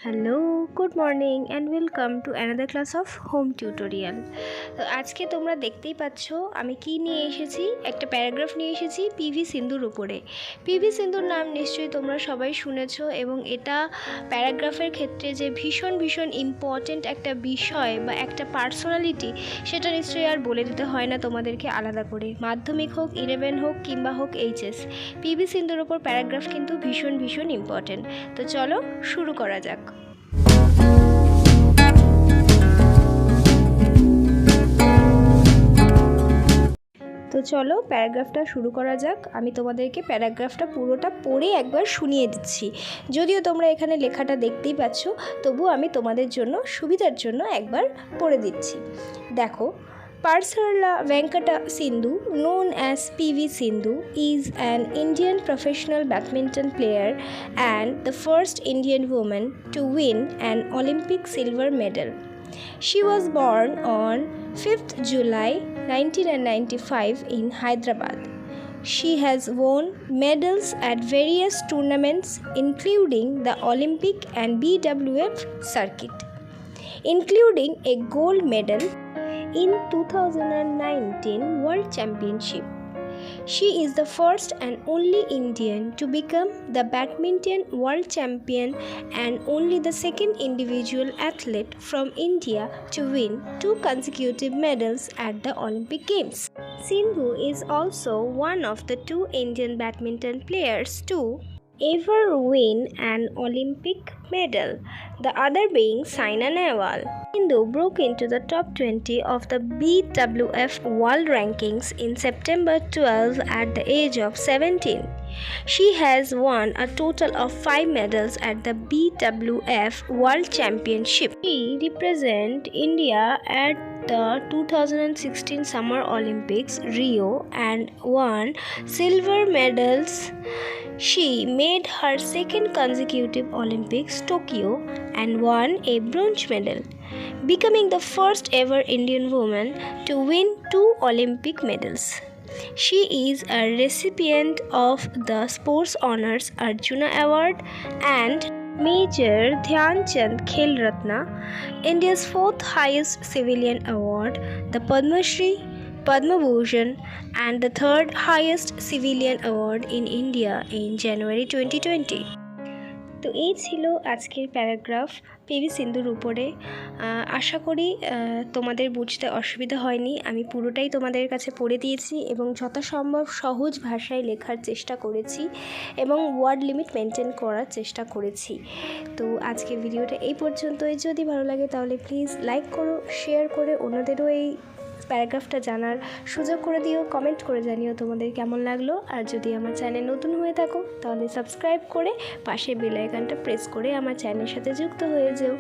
Hello, good morning and welcome to another class of home tutorial. তো আজকে তোমরা দেখতেই পাচ্ছ আমি কি নিয়ে এসেছি, একটা প্যারাগ্রাফ নিয়ে এসেছি পিভি সিন্ধুর উপরে। পিভি সিন্ধুর নাম নিশ্চয়ই তোমরা সবাই শুনেছ এবং এটা প্যারাগ্রাফের ক্ষেত্রে যে ভীষণ ইম্পর্ট্যান্ট একটা বিষয় বা একটা পার্সোনালিটি, সেটা নিশ্চয়ই আর বলে দিতে হয় না তোমাদেরকে আলাদা করে। মাধ্যমিক হোক, 11 হোক কিংবা হোক এইচএস, পিভি সিন্ধুর ওপর প্যারাগ্রাফ কিন্তু ভীষণ ইম্পর্ট্যান্ট। তো চলো শুরু করা যাক। তো চলো প্যারাগ্রাফটা শুরু করা যাক। আমি তোমাদেরকে প্যারাগ্রাফটা পুরোটা পড়ে একবার শুনিয়ে দিচ্ছি। যদিও তোমরা এখানে লেখাটা দেখতেই পাচ্ছ, তবু আমি তোমাদের জন্য সুবিধার জন্য একবার পড়ে দিচ্ছি। দেখো, Parsarla Venkata Sindhu, known as PV Sindhu, is an Indian professional badminton player and the first Indian woman to win an Olympic silver medal. She was born on 5th July 1995 in Hyderabad. She has won medals at various tournaments including the Olympic and BWF circuit, including a gold medal in 2019 World Championship. She is the first and only Indian to become the badminton world champion and only the second individual athlete from India to win 2 consecutive medals at the Olympic Games. Sindhu is also one of the 2 Indian badminton players to ever win an Olympic medal, the other being Saina Nehwal. Sindhu broke into the top 20 of the BWF World Rankings in September 12 at the age of 17. She has won a total of 5 medals at the BWF World Championship. She represented India at the 2016 Summer Olympics Rio and won silver medals. She made her second consecutive Olympics Tokyo and won a bronze medal, becoming the first ever Indian woman to win 2 Olympic medals. She is a recipient of the Sports Honours Arjuna Award and Major Dhyan Chand Khel Ratna, India's 4th highest civilian award, the Padma Shri, Padma Bhushan, and the 3rd highest civilian award in India in January 2020. তো এই ছিল আজকের paragraph PV সিন্ধুর উপরে। আশা করি তোমাদের বুঝতে অসুবিধা হয়নি। আমি পুরোটাই তোমাদের কাছে পড়ে দিয়েছি এবং যথাসম্ভব সহজ ভাষায় লেখার চেষ্টা করেছি এবং ওয়ার্ড লিমিট মেনটেন করার চেষ্টা করেছি। তো আজকের ভিডিওটা এই পর্যন্তই। যদি ভালো লাগে তাহলে প্লিজ লাইক করো, শেয়ার করে অন্যদেরও এই প্যারাগ্রাফটা জানার সুযোগ করে দিও, কমেন্ট করে জানিও তোমাদের কেমন লাগলো। আর যদি আমার চ্যানেল নতুন হয়ে থাকো তাহলে সাবস্ক্রাইব করে পাশে বেল আইকনটা প্রেস করে আমার চ্যানেলের সাথে যুক্ত হয়ে যেও।